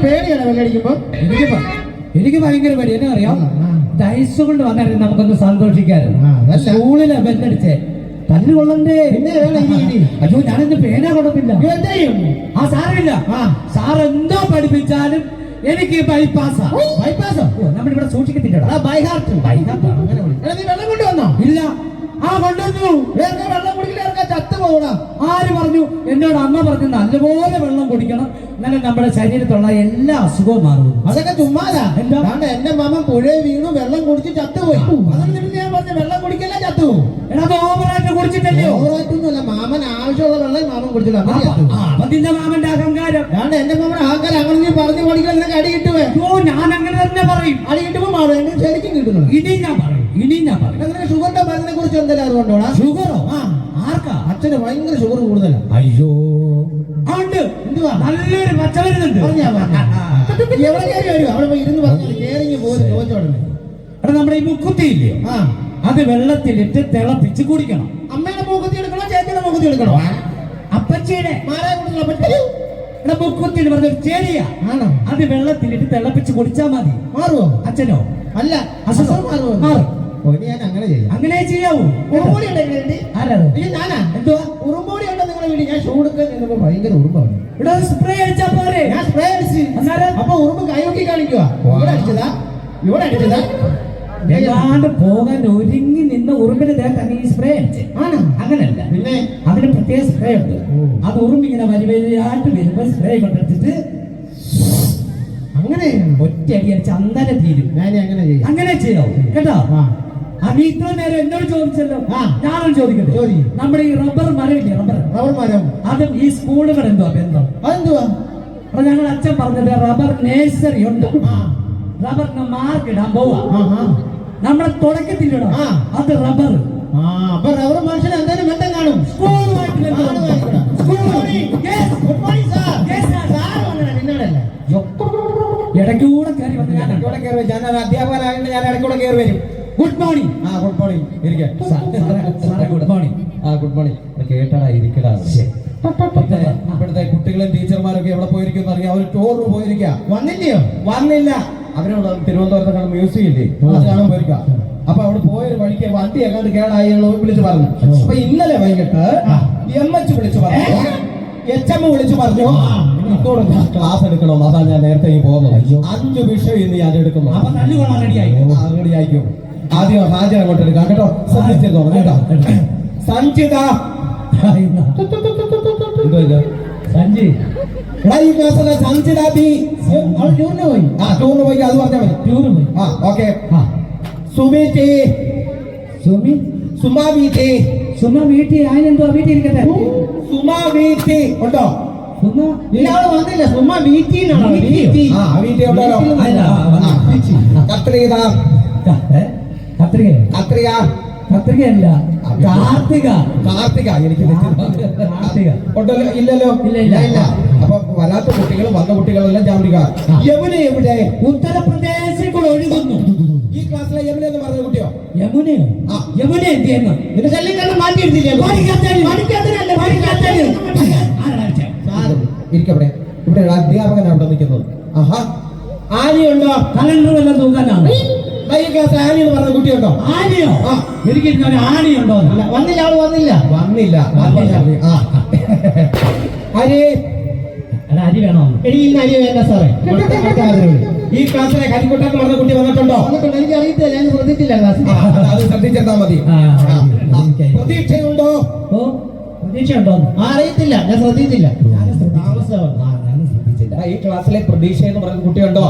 പേടിയാണ് വെള്ളടിക്കുമ്പോ. എനിക്ക് ഭയങ്കര പേടി. എന്നെ അറിയാം, ഡൈസ് കൊണ്ട് വന്നായിരുന്നു നമുക്കൊന്ന് സന്തോഷിക്കായിരുന്നു. സ്കൂളിലെ ബെല്ലടിച്ചേ തല്ല് കൊള്ളണ്ടേ. അയ്യോ, ഞാനെന്റെ പേന കൊടുക്കില്ല. ആ സാറില്ല, സാർ എന്തോ പഠിപ്പിച്ചാലും എനിക്ക് ബൈപ്പാസാ. ബൈപ്പാസോ? നമ്മളിവിടെ സൂക്ഷിക്കത്തില്ലടാ. By heart. വെള്ളം കൊണ്ടുവന്നോ? ഇല്ല. ആ കൊണ്ടുവന്നു. വെള്ളം കുടിക്കില്ല, ചത്തു പോകണം. ആര് പറഞ്ഞു? എന്നോട് അമ്മ പറഞ്ഞു നല്ലപോലെ വെള്ളം കുടിക്കണം, എന്നാലും നമ്മുടെ ശരീരത്തുള്ള എല്ലാ അസുഖവും മാറും. അതൊക്കെ ചുമ്മാതാ. എന്താ എന്റെ മാമൻ പുഴയിൽ വീണു, വെള്ളം കുടിച്ച് ചത്തുപോയി. അതുകൊണ്ട് ഞാൻ പറഞ്ഞു വെള്ളം കുടിക്കല്ല, ചത്തുപോകും. എടാ, ഓവറായിട്ട് കുടിച്ചിട്ടല്ലേ? ഓവറായിട്ടൊന്നുമല്ല, മാമൻ ആവശ്യമുള്ള വെള്ളം മാമൻ കുടിച്ചില്ല. അതിന്റെ മാമന്റെ അഹങ്കാരം. എന്റെ മാമൻ അഹങ്കാരം. അങ്ങനെ നീ പറഞ്ഞു പഠിക്കാൻ നിനക്ക് അടി കിട്ടുവേ? ഞാൻ അങ്ങനെ തന്നെ പറയും. അടി കിട്ടുമ്പോ മാറും. എന്നെ ശരിക്കും കിട്ടുന്നു. ഇനിയും ഞാൻ പറയും. നിനക്ക് ഷുഗറിന്റെ മരുന്നിനെ കുറിച്ച് എന്തെങ്കിലും അറിവുണ്ടോടാ? ഷുഗറോ? ആർക്കാ? അച്ഛന് ഭയങ്കര ഷുഗർ കൂടുതലാണ്. അയ്യോ, എന്തുവാ? നല്ലൊരു പച്ചമരുന്നുണ്ട്. എവിടെ കയറി വരും? അവിടെ പോയി ഇരുന്ന് പറഞ്ഞു കേറിങ്ങി പോയി ചോദിച്ചോടനെ. എടാ, നമ്മുടെ ഈ മുക്കുത്തി ഇല്ലേ, അത് വെള്ളത്തിലിട്ട് തിളപ്പിച്ച് കുടിക്കണം. അമ്മയുടെ മൂക്കുത്തി എടുക്കണോ ചേച്ചിയുടെ മൂക്കുത്തി എടുക്കണോ? അപ്പച്ചിയുടെ. മാറാ മുക്കുത്തി എന്ന് പറഞ്ഞൊരു ചെടിയാ. അത് വെള്ളത്തിലിട്ട് തിളപ്പിച്ച് കുടിച്ചാ മതി. മാറുവോ? അച്ഛനോ? അല്ല, അസുഖം മാറുമോ? മാറും. ഞാൻ അങ്ങനെ ചെയ്യാം. അങ്ങനെ ചെയ്യാവൂ. ഉറുമ്പോടി ഞാനാ എന്തുവാ ഉറുമ്പോടി ഉണ്ടോ നിങ്ങളുടെ വീട്ടിൽ? ഞാൻ ഷൂടുക്കാൻ നിന്നപ്പോ ഭയങ്കര ഉറുമ്പാണ്. ഇവിടെ സ്പ്രേ അടിച്ചാ പോരെ? ഞാൻ സ്പ്രേ അടിച്ച് അപ്പൊ ഉറുമ്പ് കൈയൊക്കെ കാണിക്കുക. ഇവിടെ അടിച്ചതാ, ഇവിടെ അടിച്ചതാ. ഏതാണ്ട് പോകാൻ ഒരുങ്ങി നിന്ന് ഉറുമ്പിന്റെ ദേഹത്ത് ഈ സ്പ്രേ അടിച്ചേ. അങ്ങനല്ല, പിന്നെ അതിന് പ്രത്യേക സ്പ്രേ ഉണ്ട്. അത് ഉറുമ്പിങ്ങനെ വലിയായിട്ട് വരുമ്പോ സ്പ്രേ കൊണ്ടെടുത്തിട്ട് അങ്ങനെ ഒറ്റയടി അടിച്ച് അന്നേരം തീരും. അങ്ങനെ ചെയ്യാവൂ കേട്ടോ. നീ ഇത്ര നേരം എന്നോട് ചോദിച്ചല്ലോ, ഞാനും ചോദിക്കട്ടെ. നമ്മുടെ ഈ റബ്ബർ മരമില്ലേ, റബ്ബർ മരം, അതും ഈ സ്കൂളുകൾ എന്തുവാ ബന്ധം? അതെന്തുവാ? അപ്പൊ ഞങ്ങൾ അച്ഛൻ പറഞ്ഞത് റബ്ബർ നേഴ്സറി ഉണ്ട്, റബ്ബറിന് മാർക്ക് ഇടാൻ പോവാ. നമ്മളെ തുടക്കത്തിലിടാം, അത് റബ്ബർ. അപ്പൊ റബ്ബർ മനുഷ്യന് എന്തായാലും ബന്ധം കാണും. ഇടയ്ക്കൂടെ കയറി വന്നു. ഞാൻ അധ്യാപകനായിട്ട് ഞാൻ ഇടയ്ക്കൂടെ കയറി വരും. Good morning. Good morning. Good morning. Good morning. കേട്ടടാ, ഇരിക്കടാ. ഇപ്പോഴത്തെ കുട്ടികളും ടീച്ചർമാരൊക്കെ എവിടെ പോയിരിക്കും അറിയാം. അവർ ടൂറിന് പോയിരിക്കുക. വന്നില്ലയോ? വന്നില്ല. അവരോട് തിരുവനന്തപുരത്ത് മ്യൂസിയം ഇല്ലേ, അത് കാണാൻ പോയിരിക്കുക. അപ്പൊ അവിടെ പോയൊരു വഴിക്ക് വണ്ടി എങ്ങാണ്ട് കേടായി വിളിച്ചു പറഞ്ഞു. അപ്പൊ ഇന്നലെ വൈകിട്ട് എംഎച്ച് വിളിച്ചു പറഞ്ഞു, എച്ച്എം വിളിച്ചു പറഞ്ഞു ക്ലാസ് എടുക്കണം. അതാ ഞാൻ നേരത്തെ പോകുന്നത്. 5 വിഷയം ഇന്ന് ഞാൻ എടുക്കുന്നു. റെഡിയായിരിക്കും. ആദ്യം ഹാജർ അങ്ങോട്ട് എടുക്കാം കേട്ടോ. ശ്രദ്ധിച്ചിരുന്നോളൂ കേട്ടോ. സഞ്ജിത സഞ്ജിത ബി ടൂറിന് പോയി. ടൂറിന് പോയി, അത് പറഞ്ഞാൽ മതി. ടൂറിന് പോയി. ഓക്കെ. സുമിറ്റി സുമാ വീട്ടി. സുമ വീട്ടി. അതിനെന്തോ വീട്ടിൽ ഇരിക്കട്ടെ. സുമാ വീട്ടി ഉണ്ടോ? ഇയാള് വന്നില്ല. സുമ വീട്ടി. കത്രിക. കത്രികയല്ല, കാർത്തിക. എനിക്ക് ഉണ്ടല്ലോ? ഇല്ലല്ലോ. ഇല്ല. അപ്പൊ വരാത്ത കുട്ടികൾ, വന്ന കുട്ടികളെല്ലാം ജാമ്യക്കാർ. യമുന എവിടെ? ഉത്തർപ്രദേശിൽ കൂടെ ഒഴുകുന്നു. ഈ ക്ലാസ്സിലെ യമുന എന്ന് പറഞ്ഞ കുട്ടിയോ? യമുനയോ? യമുന എന്ത് ചെയ്യുന്നു? ഇത് ശല്യം മാറ്റി എടുത്തില്ലേ? ഇരിക്കവിടെ. ഇവിടെ അധ്യാപകനാണ് അവിടെ നിൽക്കുന്നത്. ആനയുണ്ടോ? കലണ്ടർ വല്ല തൂക്കാനാണ്. ഈ ക്ലാസ്സിൽ ആനി എന്ന് പറഞ്ഞ കുട്ടിയുണ്ടോ? ആനയോ? എനിക്ക് ആനയുണ്ടോ? വന്നില്ല. ആള് വന്നില്ല. അരി വേണോ? എനിക്ക് ഇന്ന് അരി വേണ്ട സാറേ. ഈ ക്ലാസ്സിലെ കരിക്കുട്ടൻ എന്ന് പറഞ്ഞ കുട്ടി വന്നിട്ടുണ്ടോ? എനിക്ക് അറിയത്തില്ല, ഞാൻ ശ്രദ്ധിച്ചില്ല. അത് ശ്രദ്ധിച്ചാൽ മതി. പ്രതീക്ഷയുണ്ടോ? പ്രതീക്ഷയുണ്ടോ? അറിയത്തില്ല, ഞാൻ ശ്രദ്ധിച്ചില്ല. ഈ ക്ലാസ്സിലെ പ്രതീക്ഷ എന്ന് പറയുന്ന കുട്ടിയുണ്ടോ?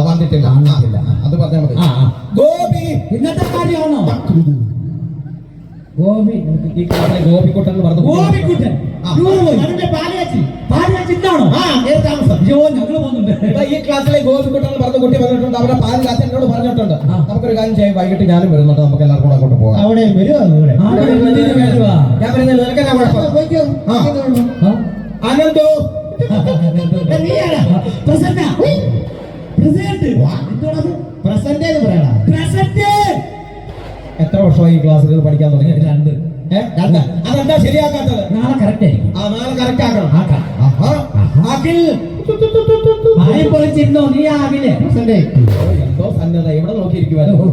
വന്നിട്ടില്ല. അത് പറഞ്ഞാൽ മതി. ഗോപി. ഇന്നത്തെ കാര്യമാണോ? ഗോപി. ഈ ക്ലാസ്സിലെ ഗോപിക്കുട്ടൻ എന്ന് പറഞ്ഞു. ഗോപിക്കുട്ടൻ ഈ ക്ലാസ്സിലെ ഗോപിക്കുട്ടൻ എന്ന് പറഞ്ഞ കുട്ടി വന്നിട്ടുണ്ട്. അവരുടെ പാല് കാച്ച എന്നോട് പറഞ്ഞിട്ടുണ്ട്. നമുക്കൊരു കാര്യം ചെയ്യാം, വൈകിട്ട് ഞാനും വരുന്നുണ്ട്. നമുക്ക് എല്ലാവർക്കും കൂടെ അങ്ങോട്ട് പോകാം. അവിടെ വരുവാ? ഞാൻ പറയുന്നത് നിനക്കെന്നാ കുഴപ്പം? അനന്തോ എത്ര വർഷമായി ഈ ക്ലാസ്സിൽ പഠിക്കാൻ തുടങ്ങി? 2. അതെന്താ ശരിയാക്കാത്തത്? നാളെ കറക്റ്റ് ആയിരിക്കും. നാളെ കറക്റ്റ് ആക്കണം. അഖിൽ ആയി പൊളിച്ചിരുന്നോ നീ ആകില്ലേ എന്തോ സന്നദ്ധ എവിടെ നോക്കിയിരിക്കുവായിരുന്നു?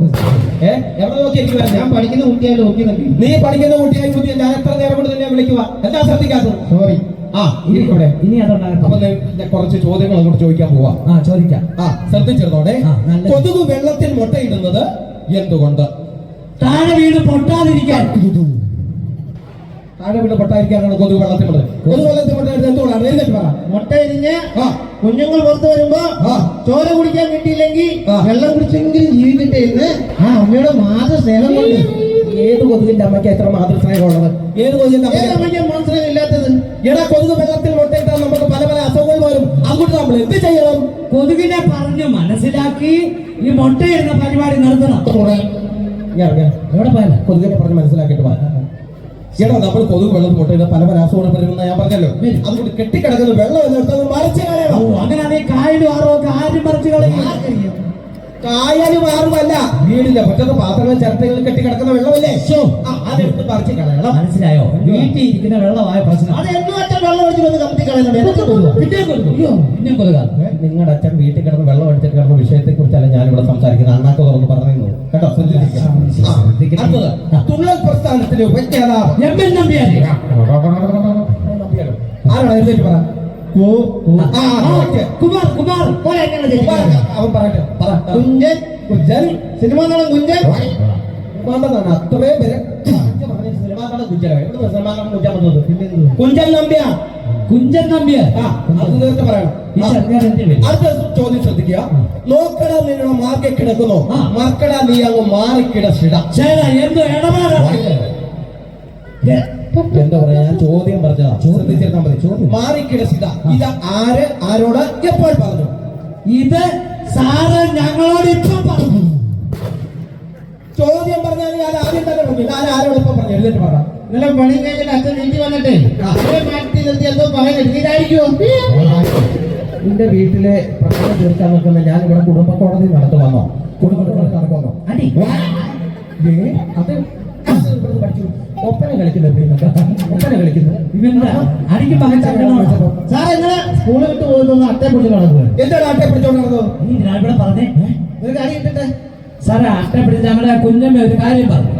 എവിടെ നോക്കിയിരിക്കുവായിരുന്നു? ഞാൻ പഠിക്കുന്ന കുട്ടിയായി നോക്കി നീ പഠിക്കുന്ന കുട്ടിയായി കുട്ടിയെ ഞാൻ എത്ര നേരം കൊണ്ട് തന്നെ വിളിക്കുക? എന്താ ശ്രദ്ധിക്കാത്തത്? സോറി. ആ ഇരിക്കവിടെ. ഇനി അതുണ്ടാകട്ടെ. അപ്പൊ ഞാൻ കുറച്ച് ചോദ്യങ്ങൾ അങ്ങോട്ട് ചോദിക്കാൻ പോവാ. ചോദിക്കാം. ശ്രദ്ധിച്ചിരുന്നോടെ. ആ, നല്ല- കൊതുക് വെള്ളത്തിൽ മുട്ടയിടുന്നത് എന്തുകൊണ്ട്? താഴെ വീട് പൊട്ടാതിരിക്കാൻ. താഴെ വീട് പൊട്ടായിരിക്കാനാണ് കൊതുക് വെള്ളത്തിൽ മുട്ട. കൊതുക് വെള്ളത്തിൽ മുട്ടയിടുന്നത് എന്തുകൊണ്ടാണ്? എഴുന്നേറ്റ് പറ. മുട്ട ഇരിഞ്ഞ് ആ കുഞ്ഞുങ്ങൾ പുറത്തു വരുമ്പോ ആ. ചോര കുടിക്കാൻ കിട്ടിയില്ലെങ്കിൽ ആ. വെള്ളം കുടിച്ചെങ്കിലും ജീവിക്കട്ടെ എന്ന് ആ അമ്മയുടെ മാതൃ സ്നേഹം കൊണ്ട്. ഏത് കൊതുകിന്റെ അമ്മയ്ക്ക് എത്ര മാതൃസ്നേഹമുള്ളത്? ഏത് കൊതുകിന്റെ അമ്മയ്ക്ക് അമ്മയ്ക്ക് മനസ്സിലായി ഇല്ലാത്തത്? എടാ കൊതുക് വെള്ളത്തിൽ മുട്ടയിട്ടാൽ നമുക്ക് പല പല അസുഖങ്ങൾ വരും. അതുകൊണ്ട് നമ്മൾ എന്ത് ചെയ്യണം? കൊതുകിനെ പറഞ്ഞു മനസ്സിലാക്കി ഈ മുട്ടയിടുന്ന പരിപാടി നിർത്തണം. എവിടെ പോയാലും കൊതുകിനെ പറഞ്ഞ് മനസ്സിലാക്കിയിട്ട് പോകാം. എടാ നമ്മൾ കൊതുക് വെള്ളം മുട്ടയിടുന്ന പല പല അസുഖങ്ങൾ വരുമെന്ന് ഞാൻ പറഞ്ഞല്ലോ. അതുകൊണ്ട് കെട്ടിക്കിടക്കുന്ന വെള്ളം എന്നെടുത്തത് മറിച്ച് കളയണം. അങ്ങനെ അതേ കായലും ആറോ ഒക്കെ ആരും മറിച്ച് കളയും. കായലും ആറുമല്ല, വീടിന്റെ മുറ്റത്ത് പാത്രങ്ങൾ ചിരട്ടകളിൽ കെട്ടിക്കിടക്കുന്ന വെള്ളമല്ലേ, അതെടുത്ത് പറിച്ച് കളയണം. മനസ്സിലായോ? വീട്ടിൽ ഇരിക്കുന്ന വെള്ളമായ പ്രശ്നം. അത് എന്നും അച്ഛൻ വെള്ളം ഒഴിച്ച് വന്ന് കമ്പി കളയുന്നുണ്ട്. എന്നൊക്കെ കൊതുകാ? പിന്നെ കൊതുക്. പിന്നെ കൊതുകാ. നിങ്ങളുടെ അച്ഛൻ വീട്ടിൽ കിടന്ന് വെള്ളം അടിച്ചിട്ട് കിടന്ന വിഷയത്തെ കുറിച്ചല്ല ഞാനിവിടെ സംസാരിക്കുന്നത്. അണ്ണാക്ക് തുറന്ന് പറഞ്ഞു കേട്ടോ. അടുത്തത് തുള്ളൽ പ്രസ്ഥാനത്തിലെ ഉപജ്ഞാതാവ് എം.എൻ. നമ്പ്യാര്. ആരാണ്? എഴുന്നേറ്റ് പറ. കുമാർ പോലെ എങ്ങനെ ജനിക്കുന്നത്? അവൻ പറയട്ടെ. കുഞ്ചൻ. കുഞ്ചൻ സിനിമ നടൻ കുഞ്ചൻ. അത്രയും പേര് സിനിമാ നടൻ കുഞ്ചൻ. എവിടെ സിനിമാ നടൻ കുഞ്ചൻ വന്നത്? കുഞ്ചൻ നമ്പ്യാർ. കുഞ്ചൻ നമ്പ്യാർ. അത് നേരത്തെ പറയണം. ഈ സർക്കാരിന്റെ പേര്. അടുത്ത ചോദ്യം ശ്രദ്ധിക്കുക. നോക്കട നിങ്ങളുടെ മാർക്കെ കിടക്കുന്നു, മർക്കട നീ അങ്ങ് മാറിക്കിടച്ചിട. എന്തോ ഇടപാടാണ്. എന്താ പറയാ, ഞാൻ ചോദ്യം പറഞ്ഞതാ, ശ്രദ്ധിച്ചിരുന്നാ മതി. ചോദ്യം മാറിക്കിടച്ചിട. ഇത് ആര് ആരോട് എപ്പോൾ പറഞ്ഞു? ഇത് സാറ് ഞങ്ങളോട് ഇപ്പം പറഞ്ഞു. ചോദ്യം പറഞ്ഞാൽ ഞാൻ ആദ്യം തന്നെ പറഞ്ഞു. ഞാൻ ആരോട് ഇപ്പം പറഞ്ഞു? എഴുതിട്ട് പറ. ഇന്നലെ പണി കഴിഞ്ഞിട്ട് അച്ഛൻ വീട്ടിൽ വന്നിട്ടേ മാറ്റി നിർത്തി എന്തോ പറയുന്നത് ഇതായിരിക്കുമോ? നിന്റെ വീട്ടിലെ പ്രശ്നം തീർക്കാൻ നിൽക്കുന്ന ഞാൻ ഇവിടെ കുടുംബ കോടതി നടത്തുവാന്നോ? കുടുംബ കോടതി നടക്കുവാന്നോ? അടി. അത് പഠിച്ചു. ഒപ്പന കളിക്കുന്നത് ഒപ്പന കളിക്കുന്നത് ഇവന്താ അടിക്ക് പകൽ സാർ എങ്ങനെ സ്കൂളിൽ വിട്ട് പോകുന്ന അട്ടയെ പിടിച്ച് നടക്കുന്നത്? എന്താണ് ആട്ടെ പിടിച്ചോണ്ട് നടന്നത്? നീ ഞാൻ ഇവിടെ പറഞ്ഞേ. ഒരു കാര്യം ഇട്ടിട്ട് സാറേ അട്ട പിടിച്ച് ഞങ്ങളുടെ കുഞ്ഞമ്മ ഒരു കാര്യം പറഞ്ഞു.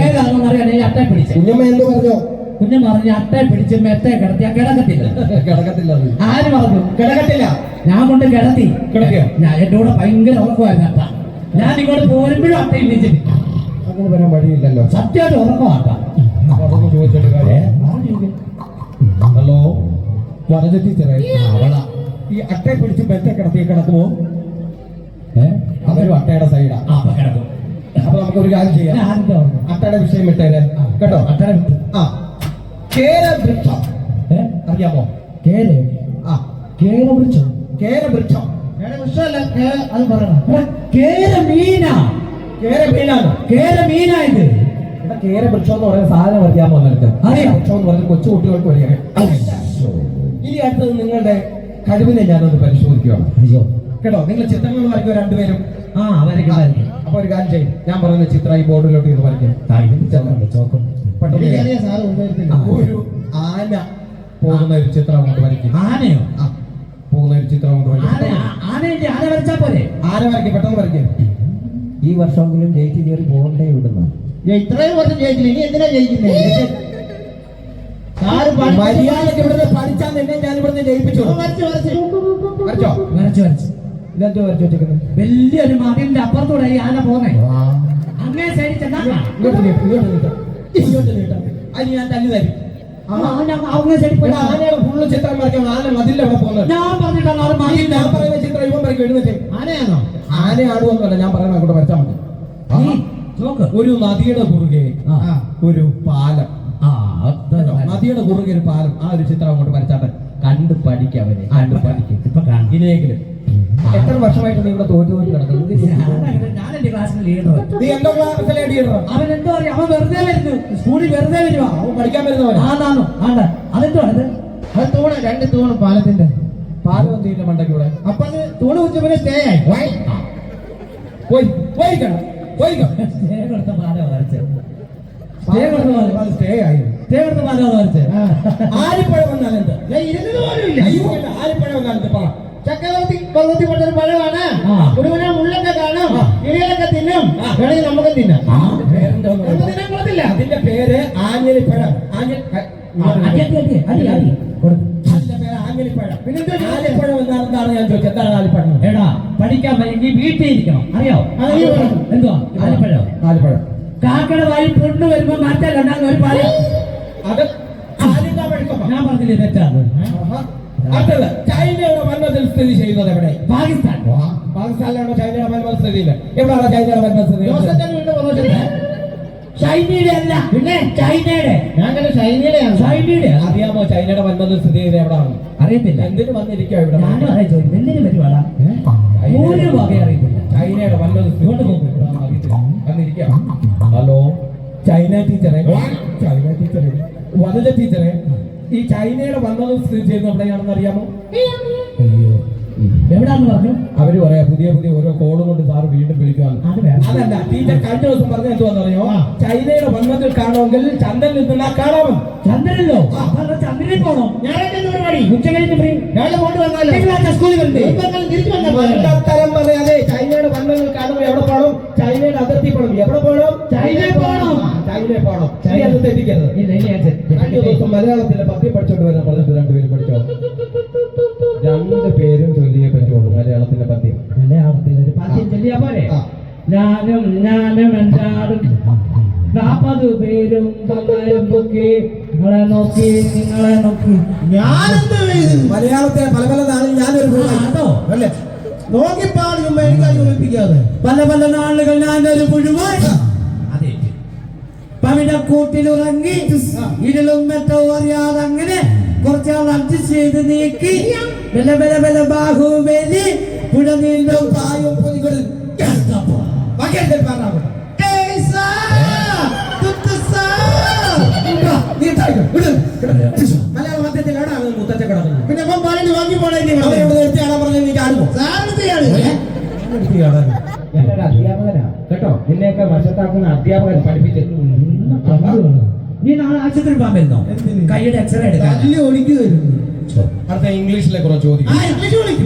ഏതാണെന്ന് അറിയാൻ ഈ അട്ട പിടിച്ചു. കുഞ്ഞമ്മ എന്ത് പറഞ്ഞോ? കുഞ്ഞമ്മ പറഞ്ഞു അട്ട പിടിച്ച് മെത്തയെ കിടത്തിയാ കിടക്കത്തില്ല. കിടക്കത്തില്ല. ആര് പറഞ്ഞു? കിടക്കത്തില്ല. ഞാൻ കൊണ്ട് കിടത്തി. കിടക്കയോ? ഞാൻ എന്റെ കൂടെ ഭയങ്കര ഉറക്കമായിരുന്നു അട്ട. ഞാൻ ഇങ്ങോട്ട് പോരുമ്പോഴും അട്ട ഇല്ലിച്ചു. അങ്ങനെ വരാൻ വഴിയില്ലല്ലോ. സത്യമായിട്ട് ഉറക്കമാട്ട. അതൊന്ന് ചോദിച്ചിട്ട് ഹലോ വനജ ടീച്ചറെ, അവളാ ഈ അട്ടയെ പിടിച്ച് മെത്തെ കിടത്തി കിടക്കുമോ? അവരും അട്ടയുടെ സൈഡാ. കിടക്കും. അപ്പൊ നമുക്കൊരു കാര്യം ചെയ്യാം. അട്ടയുടെ വിഷയം വിട്ടേരെ കേട്ടോ. അട്ടയുടെ വിട്ടു. കേരവൃക്ഷം അറിയാമോ? കേരവൃക്ഷം. കേരവൃക്ഷം വിഷയമല്ല അത് പറയണം. കേരമീനാ. കേരമീനാണ്. കേരമീനാ ഇത്. ഇവിടെ കേരവൃക്ഷം എന്ന് പറയുന്ന സാധനം അറിയാമോ? നിനക്ക് അറിയാം. വൃക്ഷം എന്ന് പറയുന്നത് കൊച്ചു കുട്ടികൾക്ക് വരിക. ഇനി അടുത്തത് നിങ്ങളുടെ കഴിവിനെ ഞാനൊന്ന് പരിശോധിക്കുകയാണ്. അയ്യോ കേട്ടോ. നിങ്ങൾ ചിത്രങ്ങൾ വരയ്ക്കുക രണ്ടുപേരും. വരയ്ക്കും. അപ്പൊ ഒരു കാര്യം ചെയ്യും. ഞാൻ പറയുന്ന ചിത്രം ഈ ബോർഡിലോട്ട് ഇത് വരയ്ക്കും. സാറ് കൊണ്ടുവരുത്തില്ല. ഒരു ആന പോകുന്ന ഒരു ചിത്രം കൊണ്ട് വരയ്ക്കും. ആനയോ? പോകുന്ന ഒരു ചിത്രം കൊണ്ട് വരയ്ക്കും. ആന വരച്ചാ പോരെ? ആന വരയ്ക്കും. പെട്ടെന്ന് വരയ്ക്കും. ഈ വർഷമെങ്കിലും ജയിച്ച് കയറി പോകണ്ടേ ഇവിടുന്ന്. ഇത്രയും വർഷം ജയിച്ചില്ല, ഇനി എന്തിനാ ജയിക്കുന്നത്? സാറ് മര്യാദക്ക് ഇവിടുന്ന് പഠിച്ചാൽ നിന്നെ ഞാൻ ഇവിടുന്ന് ജയിപ്പിച്ചു. വരച്ചു വരച്ചോ? വരച്ചു. ഇതെന്തോ വരച്ചു വെച്ചേക്കുന്നത്? വലിയൊരു മതിലിന്റെ അപ്പുറത്തൂടെ ഈ ആന പോന്നേ. അങ്ങേ സൈഡിൽ ചെന്നാ ഇങ്ങോട്ട് നീട്ട്, ഇങ്ങോട്ട് നീട്ട്, ഇങ്ങോട്ട് നീട്ട്. അതിന് ഞാൻ തല്ലി തരും. അങ്ങേ സൈഡിൽ പോയി ആനയുടെ ഫുള്ള് ചിത്രം വരയ്ക്കണം. ആന മതിലിൽ അവിടെ പോകുന്നത് ഞാൻ പറഞ്ഞിട്ടാണ് അത് മതിലിന്റെ ഞാൻ പറയുന്ന ചിത്രം ഇവൻ വരയ്ക്കും. എഴുന്നേറ്റ്. ആനയാണോ? ആനയാടുവെന്നല്ല ഞാൻ പറയുന്നത്, അങ്ങോട്ട് വരച്ചാൽ മതി. ഒരു നദിയുടെ കുറുകെ ഒരു പാലം. നദിയുടെ കുറുകെ ഒരു പാലം. ആ ഒരു ചിത്രം അങ്ങോട്ട് വരച്ചാട്ടെ. കണ്ട് പഠിക്കാം അവനെ. കണ്ട് പഠിക്കും. ഇപ്പൊ ഇനിയെങ്കിലും എത്ര വർഷമായിട്ട് നീ ഇവിടെ തോറ്റു കിടക്കുന്നത്? ഞാൻ എന്റെ ക്ലാസ്സിൽ ലീഡർ. നീ എന്തോ ക്ലാസ്സിലെ ലീഡർ? അവൻ എന്തോ അറിയാം. അവൻ വെറുതെ വരുന്നു. സ്കൂളിൽ വെറുതെ വരുവാ. അവൻ പഠിക്കാൻ വരുന്നവനാ. അതെന്തോ അത് തൂണ്, രണ്ട് തൂണ് പാലത്തിന്റെ. പാലം എന്തിന്റെ മണ്ടയ്ക്കൂടെ? അപ്പൊ അത് തൂണ് കുറിച്ച് പിന്നെ സ്റ്റേ ആയി. പോയിക്കണം. സ്റ്റേ കൊടുത്ത പാലോ വരച്ചത്. സ്റ്റേ ആയി. സ്റ്റേ കൊടുത്ത പാലോ വരച്ചത്. ആരിപ്പഴം വന്നാൽ എന്ത്? ഇരുന്നത് പോലും ഇല്ല. ആരിപ്പഴം വന്നാൽ എന്ത്? പറ. പർവ്വത്തിൽപ്പെട്ട ഒരു പഴമാണ്. ആ. മുഴുവന മുള്ളൊക്കെ കാണും, ആ. കിളികളൊക്കെ തിന്നും. വേണമെങ്കിൽ നമുക്ക് തിന്നാം. പേരെന്തോന്ന് നമുക്ക് തിന്നാൻ കൊള്ളത്തില്ല. അതിന്റെ പേര് ആഞ്ഞിലിപ്പഴം. അടി അടി അടി അടി അടി കൊടു. അതിന്റെ പേര് ആഞ്ഞിലിപ്പഴം. പിന്നെ ആലിപ്പഴം എന്താണ് ഞാൻ ചോദിച്ചത്? എന്താണ് ആലിപ്പഴം? എടാ പഠിക്കാൻ പറ്റുമെങ്കിൽ വീട്ടിൽ ഇരിക്കണം, അറിയോ? അത് ഈ പറ. എന്തുവാ ആലിപ്പഴം? ആലിപ്പഴം കാക്കയുടെ വായി പൊണ്ണു വരുമ്പോ മാറ്റാൻ രണ്ടാമത് ഒരു പാല്. അത് ആലിന്റെ പഴുക്കപ്പ. ഞാൻ പറഞ്ഞില്ലേ തെറ്റാണ്. അടുത്തത് ചൈനയുടെ വൻമതിൽ സ്ഥിതി ചെയ്യുന്നത് എവിടെ? പാകിസ്ഥാൻ. പാകിസ്ഥാനിലാണോ ചൈനയുടെ വൻമതിൽ സ്ഥിതി ചെയ്യുന്നത്? എവിടെയാണ് ചൈനയുടെ വൻമതിൽ സ്ഥിതി ചെയ്യുന്നത്? ജോസഫിന്റെ വീടിന്റെ പുറകില്. ചൈനയുടെ അല്ല, പിന്നെ ചൈനയുടെ. ഞാൻ കണ്ട ചൈനയിലെയാണ്. ചൈനയുടെ അറിയാമോ ചൈനയുടെ വൻമതിൽ സ്ഥിതി ചെയ്യുന്നത് എവിടെയാണ്? അറിയത്തില്ല. എന്തിനു വന്നിരിക്കുക ഇവിടെ? ഞാനും അതേ ചോദിക്കും, എന്തിനു വരുവാടാ? ഒരു വക അറിയത്തില്ല. ചൈനയുടെ വൻമതിൽ സ്ഥിതി വന്നിരിക്കുക. ഹലോ ചൈന ടീച്ചറെ, ചൈന ടീച്ചറെ, വനജ ടീച്ചറെ, ഈ ചൈനയുടെ വൻമതിൽ സ്ഥിതി ചെയ്യുന്നത് എവിടെയാണെന്ന് അറിയാമോ? അയ്യോ, എവിടാന്ന് പറഞ്ഞു? അവര് പറയാ പുതിയ പുതിയ ഓരോ കോഡ് കൊണ്ട് സാറ് വീണ്ടും വിളിക്കുവാണ്. അത് വേറെ. അതല്ല ടീച്ചർ കഴിഞ്ഞ ദിവസം പറഞ്ഞ എന്തുവാന്ന് അറിയോ? ചൈനയുടെ വൻമതിൽ കാണുമെങ്കിൽ ചന്ദ്രനിൽ നിന്നാ കാണാമെന്ന്. ചന്ദ്രനിലോ? അപ്പൊ ചന്ദ്രനിൽ പോണം. ഞാനൊക്കെ എന്ത് പരിപാടി? ഉച്ച കഴിഞ്ഞ് ഫ്രീ. രാവിലെ പോയിട്ട് വന്നാലോ? തിങ്കളാഴ്ച സ്കൂളിൽ വരണ്ടേ? ഇതൊക്കെ തിരിച്ചു വന്നാൽ പോരെ? മണ്ടത്തരം പറയാതെ ചൈനയുടെ വൻമതിൽ കാണുമ്പോൾ എവിടെ പോകണം? ചൈനയുടെ അതിർത്തി പോകണം. എവിടെ പോകണം? ചൈനയിൽ പോകണം. ചൈനയിൽ പോകണം. നീ അത് തെറ്റിക്കരുത്. ഇല്ല, ഇനി ഞാൻ കഴിഞ്ഞ ദിവസം മലയാളത്തിലെ പദ്യം പഠിച്ചോണ്ട് വരാൻ പറഞ്ഞിട്ട് രണ്ടുപേരും പഠിച്ചോ? രണ്ടുപേരും ചൊല്ലിയേ പറ്റുള്ളൂ മലയാളത്തിന്റെ പദ്യം. മലയാളത്തിൽ ഒരു പദ്യം ചൊല്ലിയാ പോരെ? ആ. ഞാനും എല്ലാവരും 40 പേരും പങ്കായം പൊക്കി നിങ്ങളെ നോക്കി ഞാനെന്ത് ചെയ്തു? മലയാളത്തിലെ പല പല നാളിൽ ഞാനൊരു അതോ അല്ലേ നോക്കിപ്പാടും എനിക്ക് ഒളിപ്പിക്കാതെ പല പല നാളുകൾ ഞാനൊരു പുഴുവായി അതെ പവിടക്കൂട്ടിലുറങ്ങി ഇരുളും മെത്തവും അറിയാതെ അങ്ങനെ കുറച്ചാൾ അഡ്ജസ്റ്റ് ചെയ്ത് നീക്കി ബല ബല ബല ബാഹുബലി പുഴ നീണ്ടും പായും പൊലികളിൽ മലയാള മധ്യത്തിൽ എവിടെയാണ് മുത്തച്ഛ കിടക്കുന്നത്? പിന്നെ അപ്പം പറഞ്ഞു വാങ്ങി പോണേ അവരോട് നിർത്തി കാണാൻ പറഞ്ഞാൽ നീ കാണുമോ? ഞാനൊരു അധ്യാപകനാ കേട്ടോ. നിന്നെയൊക്കെ വശത്താക്കുന്ന അധ്യാപകൻ പഠിപ്പിച്ചിട്ടുണ്ട്. നീ നാളെ ആശുപത്രി പോകാൻ വരുന്നോ? എന്തിന്? കൈയുടെ എക്സ്റേ എടുക്കാൻ. അടുത്ത ഇംഗ്ലീഷിലെ കുറച്ച് ചോദിക്കും.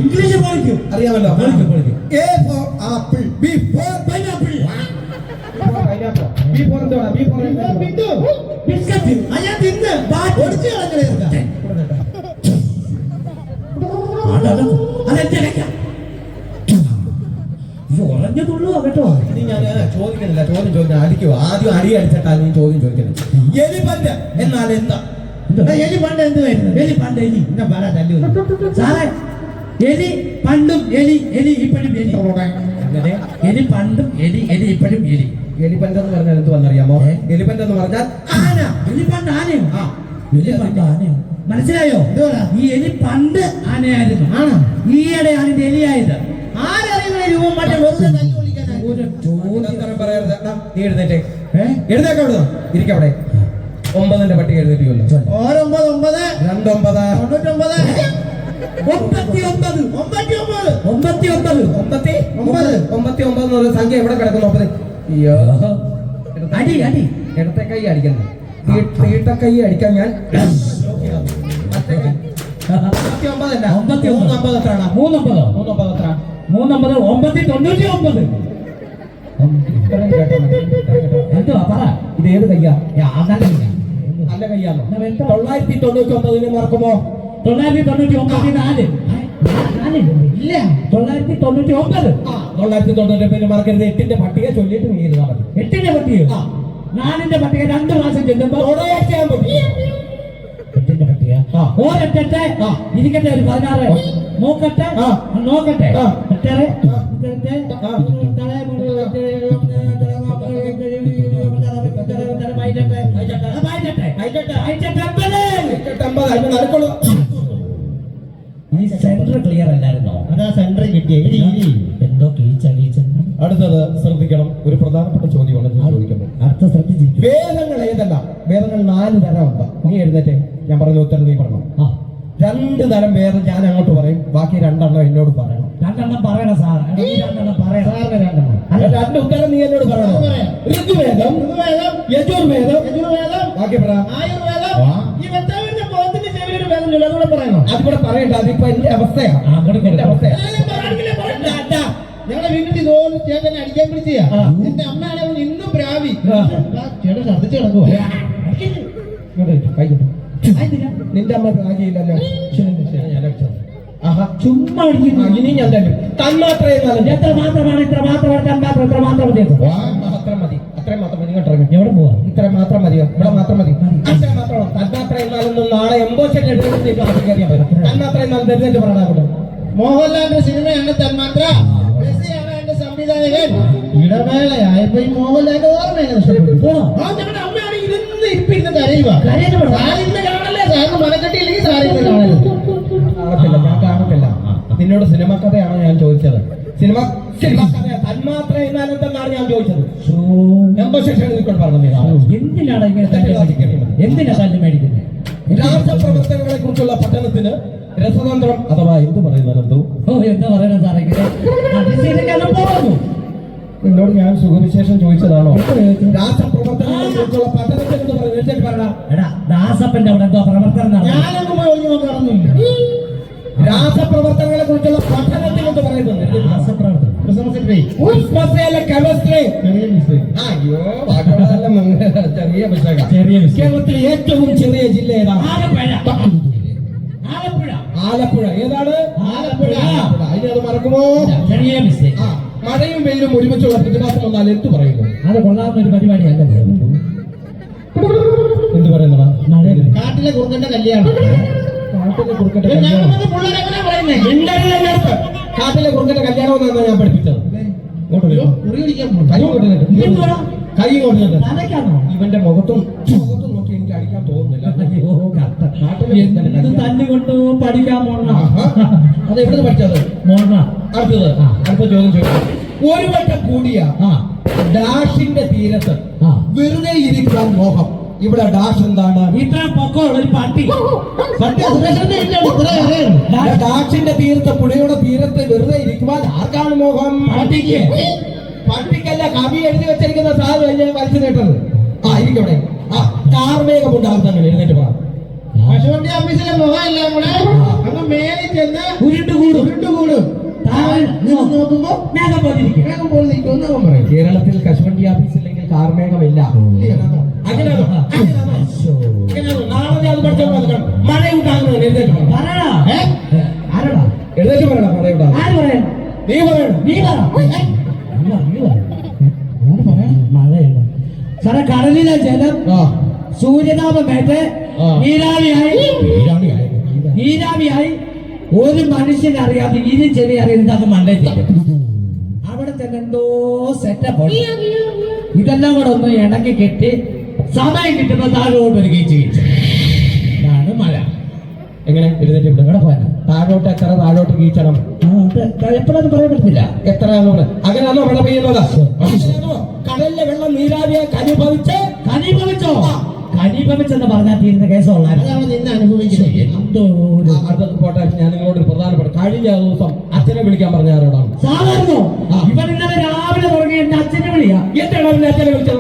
ഇംഗ്ലീഷ് പഠിക്കും. അറിയാമല്ലോ? പഠിക്കും. A for apple, B for pineapple. Pineapple. B for എന്തുവാ? B for biscuit. അയ്യാ തിന്ന് ഒടിച്ചു കളഞ്ഞേ. അതെന്റെ ഇടയ്ക്കാ. ഉറഞ്ഞതുള്ളൂ കേട്ടോ. ഇനി ഞാൻ ചോദിക്കുന്നില്ല. ചോദ്യം ചോദിക്കാൻ അടിക്കുവോ? ആദ്യം അടി അടിച്ചിട്ടാണ് നീ ചോദ്യം ചോദിക്കുന്നത്. എലിപ്പന്റ് എന്നാൽ എന്താ? എലി പണ്ട് എന്ത് വരുന്നു? എലി പണ്ട് എലി. എന്നാ പറ തല്ലു. സാറേ എലി പണ്ടും എലി ഇപ്പോഴും എലി. അങ്ങനെ എലി പണ്ടും എലി ഇപ്പോഴും എലി. എലിപ്പന്റ് എന്ന് പറഞ്ഞാൽ എന്തുവന്നറിയാമോ? എലിപ്പന്റ് എന്ന് പറഞ്ഞാൽ ആന. എലി പണ്ട് ആനയോ? ആ. എലി പണ്ട് ആനയോ? മനസ്സിലായോ? എന്തുവാ? ഈ എലി പണ്ട് ആനയായിരുന്നു. ആണോ? ഈയിടെയാണ് ഇത് എലിയായത്. ആരറിയുന്ന രൂപം മറ്റേ വെറുതെ തല്ലു വിളിക്കാനാ. ഒരു ചോദ്യം പറയരുത്. എടാ, നീ എഴുന്നേറ്റേ. എഴുന്നേക്ക അവിടുന്ന്. ഇരിക്കവിടെ. 9ന്റെ പട്ടിക എഴുന്നേറ്റില്ലോ. 9 9 2 9 99 89 എന്നുള്ള സംഖ്യ എവിടെ കിടക്കുന്നു? 9. അയ്യോ, അടി അടി ഇടത്തെ കൈ അടിക്കുന്നത്. തീട്ടക്കൈ അടിക്കാൻ ഞാൻ 99 അല്ല. 350 എത്രയാണ്? 350 350 എത്ര? 350 ഇത്രയും കേട്ടോ മതി. ഇത്രയും കേട്ടോ. എന്തുവാ പറ. ഇത് ഏത് കയ്യാ? അതല്ല നല്ല കയ്യാണോ? 999 മറക്കുമോ? 999 ഇല്ല 999. 999 മറക്കരുത്. 8ന്റെ പട്ടിക ചൊല്ലിയിട്ട് നീ എഴുതാൻ മതി. 8ന്റെ പട്ടിക 4ന്റെ പട്ടിക 2 പ്രാവശ്യം ചെല്ലുമ്പോ 8ന്റെ പട്ടിക ഒരെട്ടെ ഇരിക്കട്ടെ. ഒരു 16 നോക്കട്ടെ നോക്കട്ടെ. ഈ സെന്റർ ക്ലിയർ അല്ലായിരുന്നോ? അതാ സെന്റർ കിട്ടിയ എന്തോ കീച്ച. അടുത്തത് ശ്രദ്ധിക്കണം. ഒരു പ്രധാനപ്പെട്ട ചോദ്യമാണ് ഞാൻ ചോദിക്കുന്നത്. അടുത്ത ശ്രദ്ധിച്ചിരിക്കും. വേദങ്ങൾ ഏതല്ല? വേദങ്ങൾ 4 തരമുണ്ട്. നീ എഴുന്നേറ്റേ. ഞാൻ പറഞ്ഞ ഉത്തരം നീ പറഞ്ഞു. 2 തരം വേദം ഞാൻ അങ്ങോട്ട് പറയും. ബാക്കി 2 എണ്ണം എന്നോട് പറയണം. 2 എണ്ണം പറയണം സാർ. 2 എണ്ണം പറയണം. സാറിന് 2 എണ്ണം. അല്ല, 2 ഉത്തരം നീ എന്നോട് പറയണം. ഋതുവേദം, യജുർവേദം, ബാക്കി പറ. ആയുർവേദം. ഈ വെത്താവിന്റെ പോത്തിന്റെ ചെവിയൊരു വേദം പറഞ്ഞില്ല, അതുകൂടെ പറയണോ? അതിവിടെ പറയണ്ട, അതിപ്പോ എന്റെ അവസ്ഥയാ. എന്റെ അവസ്ഥയാ. ഞങ്ങളുടെ വീട്ടിൽ ഇതുപോലെ ചേട്ടനെ അടിക്കാൻ വിളിച്ചാ. എന്റെ അമ്മയാണെങ്കിൽ ഇന്നും പ്രാവി ചേട്ടൻ ഛർദ്ദിച്ച് കിടക്കുവാ. കൈ കിട്ടും. നിന്റെ അമ്മ ഭാഗ്യയില്ലല്ലോ. ആഹാ, ചുമ്മാ അടിക്കുന്നു. ഇനി ഞാൻ തരും. തന്മാത്ര എന്നാലും എത്ര മാത്രമാണ്? ഇത്ര മാത്രം എത്ര മാത്രം മതി? മാത്രം മതി. അത്രയും മാത്രം മതി. ഇങ്ങോട്ട് ഇറങ്ങി. എവിടെ പോവാ? ഇത്ര മാത്രം മതിയോ? ഇവിടെ മാത്രം മതി. അത്രയും മാത്രം. തന്മാത്ര എന്നാലൊന്നും നാളെ എംബോഷൻ എടുത്തിട്ട് അറിയാൻ പറ്റും. തന്മാത്ര എന്നാലും തരുന്നിട്ട് പറയാനാകട്ടെ. മോഹൻലാലിന്റെ സിനിമയാണ് തന്മാത്ര. മെസ്സിയാണ് എന്റെ സംവിധായകൻ. ഇടവേളയായപ്പോ ഈ മോഹൻലാലിന്റെ ഓർമ്മ എങ്ങനെ നഷ്ടപ്പെട്ടു? ആ, ഞങ്ങളുടെ അമ്മയാണെങ്കിൽ ഇരുന്ന് ഇപ്പിരുന്ന് കരയുക. സാറിന്ന് കാണല്ലേ? സാറിന് മനക്കെട്ടിയില്ലെങ്കിൽ സാറിന്ന് കാണരുത്. കാണത്തില്ല, ഞാൻ കാണത്തില്ല. നിന്നോട് സിനിമ കഥയാണോ ഞാൻ ചോദിച്ചത്? സിനിമ കഥ തന്മാത്ര എന്നാലും തന്നാണ് ഞാൻ ചോദിച്ചത്. എംബോഷൻ എഴുതിക്കൊണ്ട് പറഞ്ഞു. എന്തിനാണ് ഇങ്ങനെ എന്തിനാ തല്ലി മേടിക്കുന്നത്? രാഷ്ട്രപ്രവർത്തനങ്ങളെ കുറിച്ചുള്ള പഠനത്തിന് രസതന്ത്രം അഥവാ എന്ത് പറയുന്നത്? എന്താ പറയണ സാറേ? പോകുന്നു. നിന്നോട് ഞാൻ സുഖവിശേഷം ചോദിച്ചതാണോ? രാഷ്ട്രപ്രവർത്തനങ്ങളെ കുറിച്ചുള്ള പഠനത്തിന് എന്ത് പറയുന്നത്? എടാ, ദാസപ്പന്റെ അവിടെ എന്തോ പ്രവർത്തനം ഞാനൊന്നും പോയി ഒന്നും കാണുന്നില്ല. രാസപ്രവർത്തനങ്ങളെ കുറിച്ചുള്ള പഠനത്തിൽ എന്ന് പറയുന്നത് അയ്യോ, ചെറിയ മിസ്റ്റേക്കാ. കേരളത്തിലെ ഏറ്റവും ചെറിയ ജില്ല ഏതാ? ആലപ്പുഴ. ഏതാണ്? ആലപ്പുഴ. അതിന് അത് മറക്കുമോ? ചെറിയ മിസ്റ്റേക്ക്. മഴയും വെയിലും ഒരുമിച്ചുള്ള പ്രതിഭാസം വന്നാൽ എന്ത് പറയുന്നു? അത് കൊള്ളാവുന്ന ഒരു പരിപാടിയല്ലേ? എന്ത് പറയുന്നതാ? മഴ. കാട്ടിലെ കുറുക്കന്റെ കല്യാണം. കാട്ടിലെ കുറുക്കന്റെ കല്യാണം. കാട്ടിലെ കുറുക്കന്റെ കല്യാണം എന്നാണ് ഞാൻ പഠിപ്പിച്ചത്. കുറി പിടിക്കാൻ പോകും. കൈ കൊണ്ടുവന്നിട്ട് തലയ്ക്കാണോ? ഇവന്റെ മുഖത്തും നോക്കി എനിക്ക് അടിക്കാൻ തോന്നുന്നില്ല. എന്ത് തല്ലുകൊണ്ട് പഠിക്കാൻ പോണ? അത് എവിടെ പഠിച്ചത്? മോണ. അടുത്ത ചോദ്യം ചോദിക്കാം. ഒരു വട്ടം കൂടിയ ഡാഷിന്റെ തീരത്ത് വെറുതെ ഇരിക്കാൻ മോഹം. ഇവിടെ ഡാഷ് എന്താണ്? ഇത്ര പൊക്കമുള്ള ഒരു പട്ടി. ഡാഷിന്റെ തീരത്ത്, പുഴയുടെ തീരത്ത് വെറുതെ ഇരിക്കുവാൻ ആർക്കാണ് മോഹം? പട്ടിക്ക്. പട്ടിക്കല്ല, കവി എഴുതി വെച്ചിരിക്കുന്ന സാധനം ഞാൻ വലിച്ചു നീട്ടത്. ഇരിക്കവിടെ. കാർമേഘം ഉണ്ടാകുന്നങ്ങനെ എഴുന്നേറ്റ് പോകാം. കശുവണ്ടി ഓഫീസിലെ മുഖമെല്ലാം കൂടെ അങ്ങ് മേലിൽ ചെന്ന് ഉരുണ്ടുകൂടും. നോക്കുമ്പോ മേഘം പോലിരിക്കും. വേഗം പോലെ നിൽക്കുമെന്ന് അവൻ പറയും. കേരളത്തിൽ കശുവണ്ടി ഓഫീസ് ഇല്ലെങ്കിൽ കാർമേഘമില്ല. അങ്ങനെയാണോ? നാളെ അത് പഠിച്ചോ. മഴ ഉണ്ടാകുന്നത് എഴുന്നേറ്റ് പോകാം. പറയടാ. ആരടാ? എഴുന്നേറ്റ് പറയണം. മഴ ഉണ്ടാകും. ആര് പറയണം? നീ പറയണം. നീ പറ. മഴയുണ്ട് സാറേ. കടലിലെ ജലം സൂര്യതാപമേറ്റ് നീരാവിയായി ഒരു മനുഷ്യനറിയാതെ ഇരു ചെവി അറിയുന്നത് അത് മണ്ടയ്ക്ക്. അവിടെ തന്നെ എന്തോ സെറ്റപ്പ്. ഇതെല്ലാം കൂടെ ഒന്ന് ഇണക്കി കെട്ടി സമയം കിട്ടുമ്പോ താഴോട്ട് വരികയും ചെയ്യും. ഇതാണ് മഴ. എങ്ങനെ എഴുന്നേറ്റ് ഇവിടെ പോയാൽ താഴോട്ട് എത്ര താഴോട്ട് കീച്ചണം? എപ്പോഴത് പറയാൻ പറ്റത്തില്ല. എത്ര അങ്ങനെയാണോ മഴ പെയ്യുന്നത്? കടലിലെ വെള്ളം നീരാവിയെ കനിഭവിച്ചോ? കനിഭവിച്ചെന്ന് പറഞ്ഞാൽ തീരുന്ന കേസുള്ളായിരുന്നു. അതാണ് നിന്നെ അനുഭവിക്കുന്നത്. എന്തോ അത് പോട്ടെ. ഞാൻ നിങ്ങളോട് ഒരു പ്രധാനപ്പെട്ട കഴിഞ്ഞ ദിവസം അച്ഛനെ വിളിക്കാൻ പറഞ്ഞ ആരോടാണ്? സാധാരണ ഇവൻ ഇന്നലെ രാവിലെ തുടങ്ങി എന്റെ അച്ഛനെ വിളിയാ. എന്താണ് അവന്റെ അച്ഛനെ വിളിച്ചത്?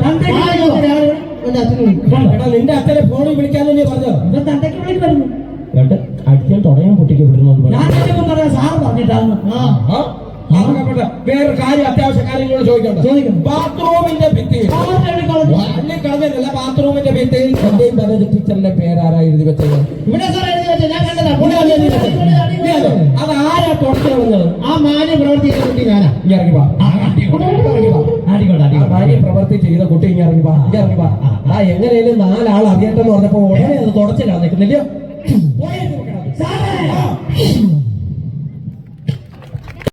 എടാ, നിന്റെ അച്ഛനെ ഫോണിൽ വിളിക്കാനല്ലേ പറഞ്ഞത്? ഇവൻ തന്തയ്ക്ക് വിളിക്കുമായിരുന്നു. അടിക്കാൻ തുടങ്ങാൻ കുട്ടിക്ക് വിടുന്നു. ഞാൻ പറയാം സാറ് പറഞ്ഞിട്ടാണ്. വേറെ കാര്യം, അത്യാവശ്യ കാര്യങ്ങളോട് ചോദിക്കണം. ബാത്റൂമിന്റെ ഭിത്തിയിൽ കളഞ്ഞല്ല, ബാത്റൂമിന്റെ ഭിത്തിയിൽ എന്റെയും ബദൽ ടീച്ചറിന്റെ പേരാരാ എഴുതി വെച്ചത്? ഇവിടെ സാർ എഴുതി വെച്ച ഞാൻ കണ്ടതാ. അത് ആരാ തുടച്ചു കളഞ്ഞത്? ആ മാന്യ പ്രവർത്തിക്കുന്ന കുട്ടി ഞാനാ. ഇറങ്ങി വാ. മാന്യ പ്രവൃത്തി ചെയ്ത കുട്ടി ഇറങ്ങി വാ. എങ്ങനെയാലും 4 ആൾ അറിയട്ടെന്ന് പറഞ്ഞപ്പോ ഉടനെ അത് തുടച്ചു കളഞ്ഞിട്ടില്ലയോ? സാറേ